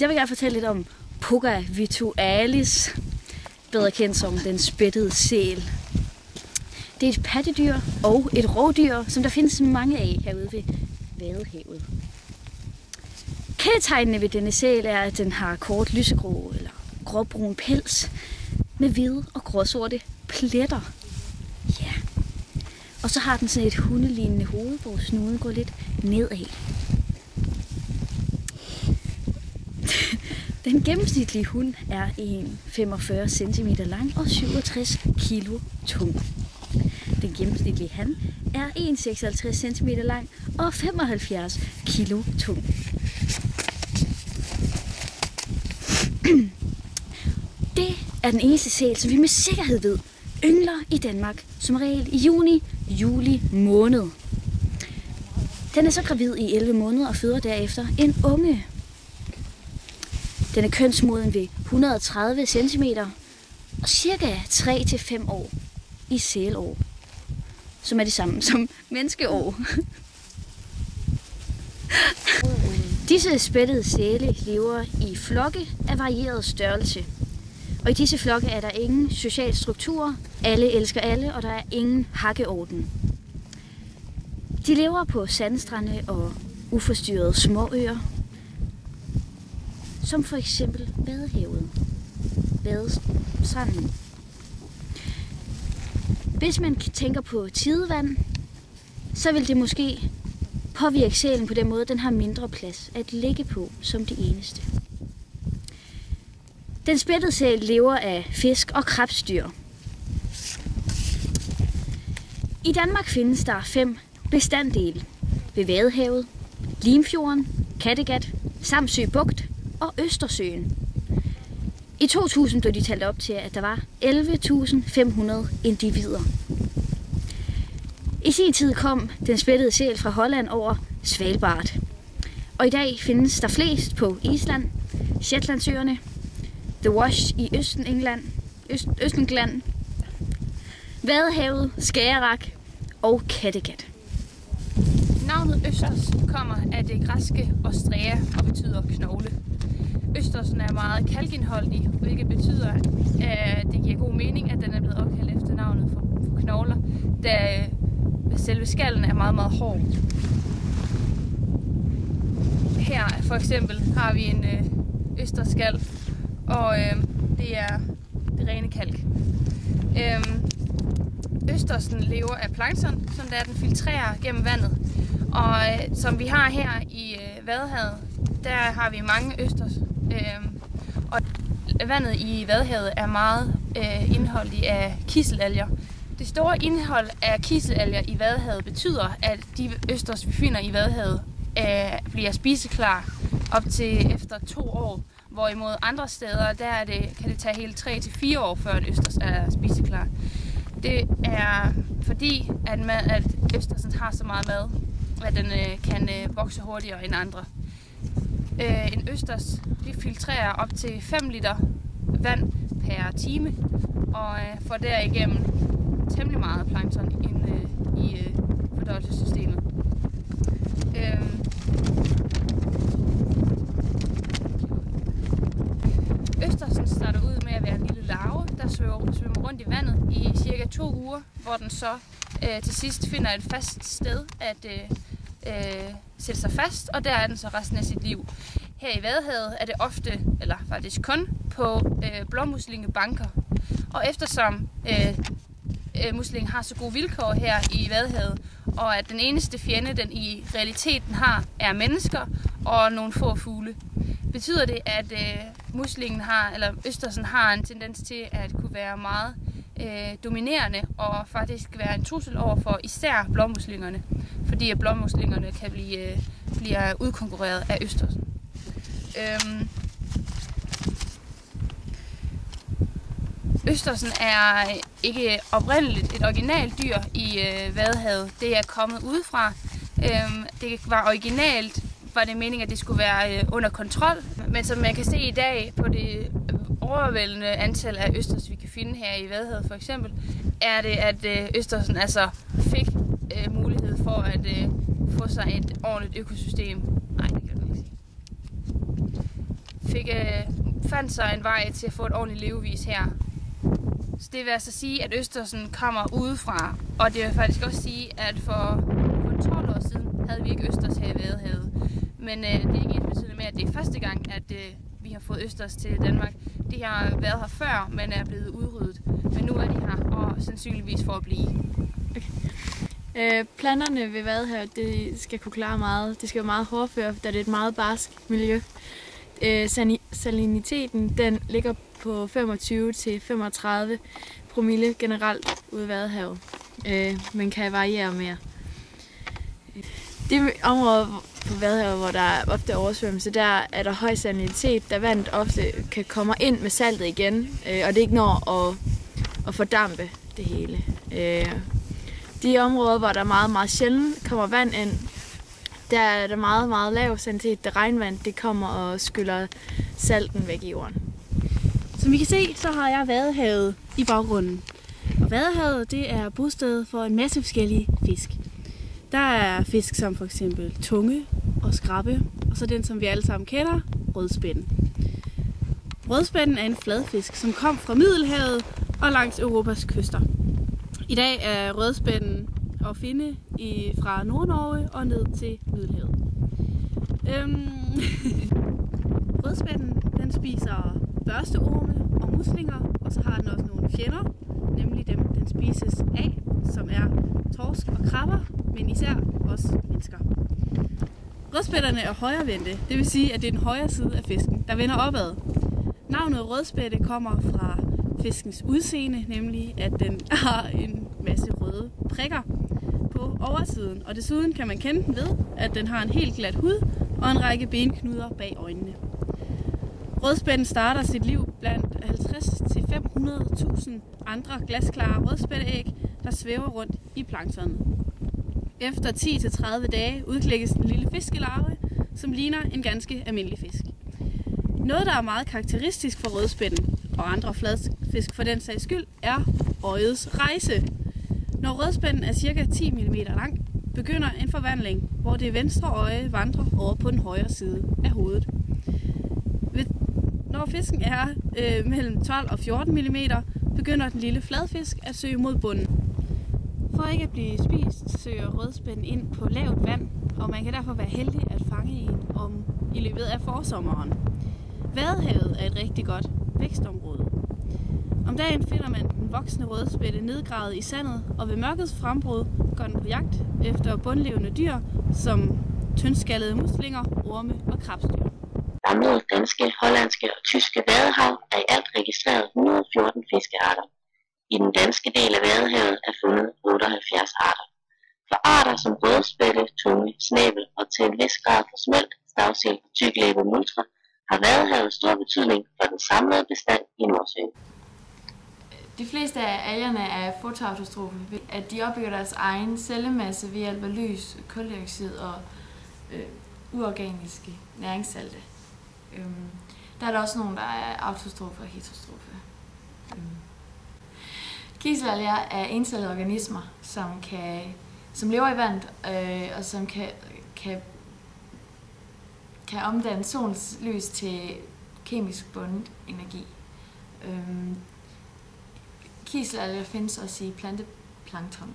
Jeg vil gerne fortælle lidt om Puga vitualis, bedre kendt som den spættede sæl. Det er et pattedyr og et rovdyr, som der findes mange af herude ved Vadehavet. Kendetegnene ved denne sæl er, at den har kort lysegrå eller gråbrun pels med hvide og gråsorte pletter. Ja. Og så har den sådan et hundelignende hoved, hvor snuden går lidt nedad. Den gennemsnitlige hund er 1,45 cm lang og 67 kg tung. Den gennemsnitlige han er 1,56 cm lang og 75 kg tung. Det er den eneste sæl, som vi med sikkerhed ved yngler i Danmark som regel i juni-juli måned. Den er så gravid i 11 måneder og føder derefter en unge. Den er kønsmoden ved 130 cm og cirka 3-5 år i sælår, som er det samme som menneskeår. Disse spættede sæle lever i flokke af varieret størrelse. Og i disse flokke er der ingen social struktur, alle elsker alle, og der er ingen hakkeorden. De lever på sandstrande og uforstyrrede småøer, som for eksempel Vadehavet, Vadestranden. Hvis man tænker på tidevand, så vil det måske påvirke sælen på den måde, at den har mindre plads at ligge på som det eneste. Den spættede sæl lever af fisk og krebsdyr. I Danmark findes der 5 bestanddele ved Vadehavet, Limfjorden, Kattegat, Samsø Bugt og Østersøen. I 2000 blev de talt op til, at der var 11.500 individer. I sin tid kom den spættede sæl fra Holland over Svalbard. Og i dag findes der flest på Island, Shetlandsøerne, The Wash i Østengland, Vadehavet, Skagerrak og Kattegat. Navnet østers kommer af det græske ostrea og betyder knogle. Østersen er meget kalkindholdig, hvilket betyder, at det giver god mening, at den er blevet opkaldt efter navnet for knogler, da selve skallen er meget, meget hård. Her for eksempel har vi en østerskal, og det er det rene kalk. Østersen lever af plankton, som der den filtrerer gennem vandet. Og som vi har her i Vadehavet, der har vi mange østers. Og vandet i Vadehavet er meget indholdigt af kiselalger. Det store indhold af kiselalger i Vadehavet betyder, at de østers, vi finder i Vadehavet, bliver spiseklar op til efter 2 år. Hvorimod andre steder, kan det tage hele 3-4 år, før en østers er spiseklar. Det er fordi, at østersen har så meget mad, at den kan vokse hurtigere end andre. En østers filtrerer op til 5 liter vand per time, og får derigennem temmelig meget plankton i fordøjelsessystemet. Østersen starter ud med at være en lille larve, der svømmer rundt i vandet i cirka 2 uger, hvor den så til sidst finder et fast sted at sætte sig fast, og der er den så resten af sit liv. Her i Vadehavet er det ofte, eller faktisk kun, på blåmuslingebanker. Og eftersom muslingen har så gode vilkår her i Vadehavet, og at den eneste fjende, den i realiteten har, er mennesker og nogle få fugle, betyder det, at muslingen eller østersen har en tendens til at kunne være meget dominerende og faktisk være en trussel over for især blåmuslingerne, fordi at blåmuslingerne kan blive udkonkurreret af østersen. Østersen er ikke oprindeligt et originalt dyr i Vadehavet. Det er kommet udefra. Det var originalt, var det meningen, at det skulle være under kontrol. Men som man kan se i dag på det overvældende antal af østers, vi kan finde her i Vadehavet for eksempel, er det, at østersen altså fik mulighed for at få sig et ordentligt økosystem. Nej, det kan man ikke sige. fandt sig en vej til at få et ordentligt levevis her. Så det vil altså sige, at østersen kommer udefra, og det vil faktisk også sige, at for 12 år siden havde vi ikke østers her i Vadehavet. Men det er ikke ensbetydende med, at det er første gang, at vi har fået østers til Danmark. De har været her før, men er blevet udryddet. Men nu er de her, og sandsynligvis for at blive. Okay. Planterne ved Vadehavet, det skal kunne klare meget. Det skal være meget hårdfør, da det er et meget barsk miljø. Saliniteten den ligger på 25-35 promille generelt ude i Vadehavet, men kan variere mere. Det område på Vadehavet, hvor der er ofte oversvømmelse, der er der høj salinitet, da vandet ofte kan komme ind med saltet igen, og det ikke når at fordampe det hele. De områder, hvor der meget, meget sjældent kommer vand ind, der er der meget, meget lav salinitet, da regnvand det kommer og skyller salten væk i jorden. Som vi kan se, så har jeg Vadehavet i baggrunden. Og Vadehavet, det er bosted for en masse forskellige fisk. Der er fisk som for eksempel tunge og skrabbe, og så den, som vi alle sammen kender, rødspætten. Rødspætten er en fladfisk, som kom fra Middelhavet og langs Europas kyster. I dag er rødspætten at finde fra Nord-Norge og ned til Middelhavet. Rødspætten den spiser børsteorme og muslinger, og så har den også nogle fjender, nemlig dem, den spises af, som er torsk og krabber, men især også mennesker. Rødspætterne er højrevendte, det vil sige, at det er den højre side af fisken, der vender opad. Navnet rødspætte kommer fra fiskens udseende, nemlig at den har en masse røde prikker på oversiden, og desuden kan man kende den ved, at den har en helt glat hud og en række benknuder bag øjnene. Rødspætten starter sit liv blandt 50-500.000 andre glasklare rødspætteæg, der svæver rundt i planktonet. Efter 10-30 dage udklækkes den lille fiskelarve, som ligner en ganske almindelig fisk. Noget, der er meget karakteristisk for rødspætten og andre fladfisk for den sags skyld, er øjets rejse. Når rødspætten er ca. 10 mm lang, begynder en forvandling, hvor det venstre øje vandrer over på den højre side af hovedet. Når fisken er mellem 12 og 14 mm, begynder den lille fladfisk at søge mod bunden. For ikke at blive spist, søger rødspætten ind på lavt vand, og man kan derfor være heldig at fange en i løbet af forsommeren. Vadehavet er et rigtig godt vækstområde. Om dagen finder man den voksne rødspætte nedgravet i sandet, og ved mørkets frembrud går den på jagt efter bundlevende dyr, som tyndskallede muslinger, orme og krebsdyr. Samlede danske, hollandske og tyske vadehav er i alt registreret 114 fiskearter. I den danske del af Vadehavet er fundet 78 arter. For arter som rødspætte, tunge, snæbel og til en vis grad for smelt, stavsild og tyklæbet multre, har Vadehavet stor betydning for den samlede bestand i Nordsøen. De fleste af algerne er fotoautotrofe, at de opbygger deres egen cellemasse ved hjælp af lys, kuldioxid og uorganiske næringssalte. Der er der også nogle, der er autostrofe og heterostrofe. Kiselalger er encellede organismer, som lever i vand og som kan omdanne solens lys til kemisk bundet energi. Kiselalger findes også i planteplankton.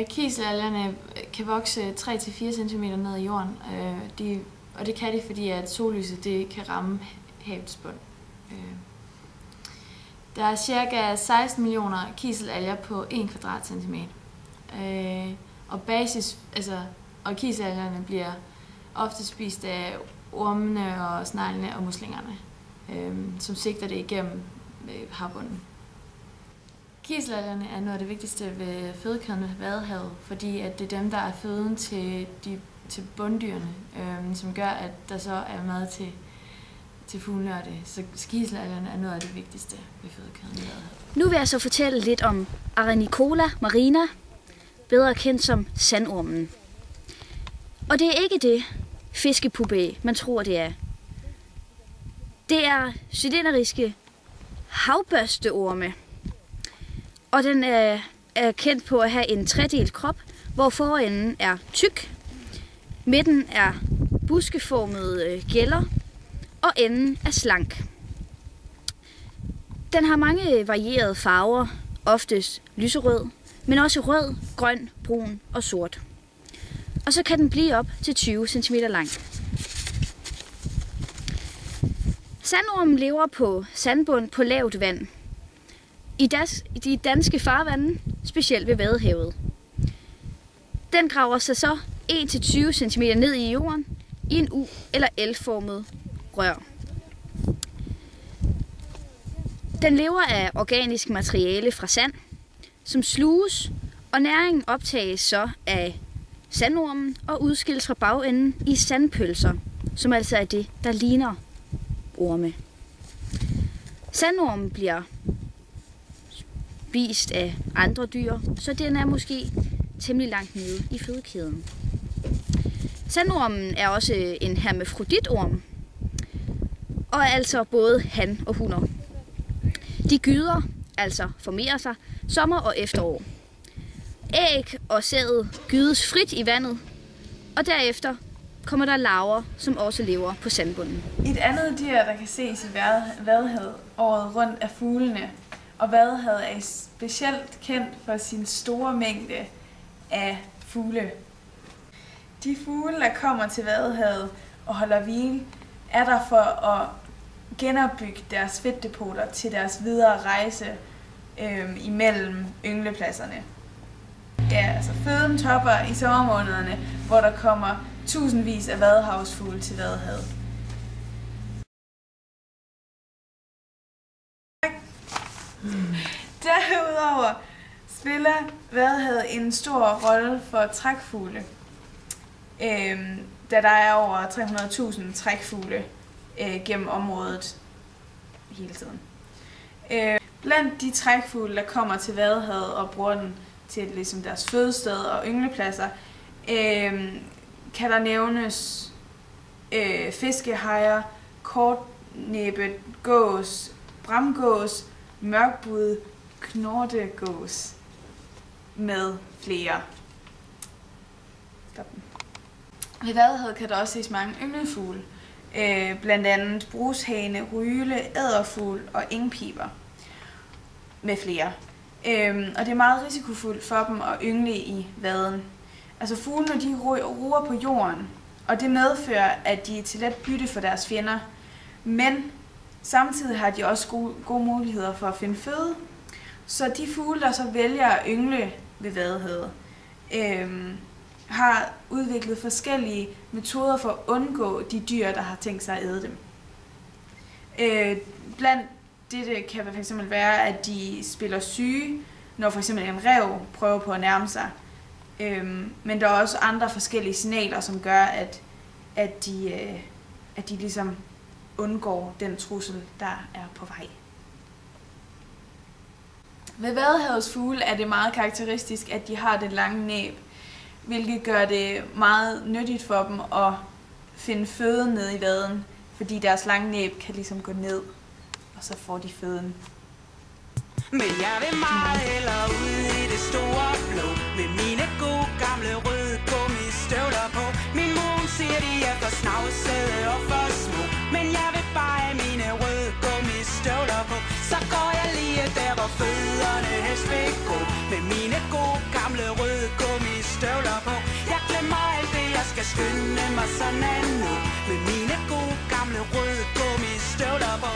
Kiselalgerne kan vokse 3-4 cm ned i jorden, og det kan de, fordi at sollyset det kan ramme havets bund. Der er ca. 16 millioner kiselalger på 1 kvadratcentimeter. Og kiselalgerne bliver ofte spist af ormene og sneglene og muslingerne, som sigter det igennem havbunden. Kiselalgerne er noget af det vigtigste ved fødekæden ved Vadehavet, fordi at det er dem, der er føden til bunddyrene, som gør, at der så er mad til fuglene og det. Så kiselalgerne er noget af det vigtigste ved fødekæden ved Vadehavet. Nu vil jeg så fortælle lidt om Arenicola marina, bedre kendt som sandormen. Og det er ikke det fiskepubæ, man tror det er. Det er cylindriske havbørsteorme. Og den er kendt på at have en tredelt krop, hvor forenden er tyk, midten er buskeformede gælder, og enden er slank. Den har mange varierede farver, oftest lyserød, men også rød, grøn, brun og sort. Og så kan den blive op til 20 cm lang. Sandormen lever på sandbund på lavt vand. I de danske farvande, specielt ved Vadehavet. Den graver sig så 1-20 cm ned i jorden i en U- eller L-formet rør. Den lever af organisk materiale fra sand, som sluges, og næringen optages så af sandormen og udskilles fra bagenden i sandpølser, som altså er det, der ligner orme. Sandormen bliver spist af andre dyr, så den er måske temmelig langt nede i fødekæden. Sandormen er også en hermafroditorm, og er altså både han og hunner. De gyder, altså formerer sig, sommer og efterår. Æg og sæd gydes frit i vandet, og derefter kommer der larver, som også lever på sandbunden. Et andet dyr, der kan ses i Vadehavet året rundt, er fuglene. Og Vadehavet er specielt kendt for sin store mængde af fugle. De fugle, der kommer til Vadehavet og holder hvile, er der for at genopbygge deres fedtdepoter til deres videre rejse imellem ynglepladserne. Ja, altså føden topper i sommermånederne, hvor der kommer tusindvis af vadehavsfugle til Vadehavet. Derudover spiller Vadehavet en stor rolle for trækfugle, da der er over 300.000 trækfugle gennem området hele tiden. Blandt de trækfugle, der kommer til Vadehavet og bruger den til ligesom deres fødested og ynglepladser, kan der nævnes fiskehajer, kortnæbbet gås, bramgås, mørkbud, knortegås med flere. Ved Vadehavet kan der også ses mange ynglefugle, blandt andet brushane, ryle, edderfugl og engpiber med flere. Og det er meget risikofuldt for dem at yngle i vaden. Altså fuglene, de ruer på jorden, og det medfører, at de er til let bytte for deres fjender. Men samtidig har de også gode muligheder for at finde føde. Så de fugle, der så vælger at yngle ved Vadehavet, har udviklet forskellige metoder for at undgå de dyr, der har tænkt sig at æde dem. Blandt dette kan fx være, at de spiller syge, når f.eks. en ræv prøver på at nærme sig. Men der er også andre forskellige signaler, som gør, at de ligesom undgår den trussel, der er på vej. Ved Vadehavets fugle er det meget karakteristisk, at de har det lange næb, hvilket gør det meget nyttigt for dem at finde føde ned i vaden, fordi deres lange næb kan ligesom gå ned, og så får de føden. Men jeg vil meget hellere ud i det store blå, med mine gode gamle røde gummistøvler på. Min mor siger, de er for snavsede og for små, men jeg vil bare have mine røde gummistøvler på. Så går jeg lige der, hvor fødderne helst vil gå, med mine gode gamle røde gummistøvler på. Jeg glemmer alt det, jeg skal skynde mig sådan nu, med mine gode gamle røde gummistøvler på.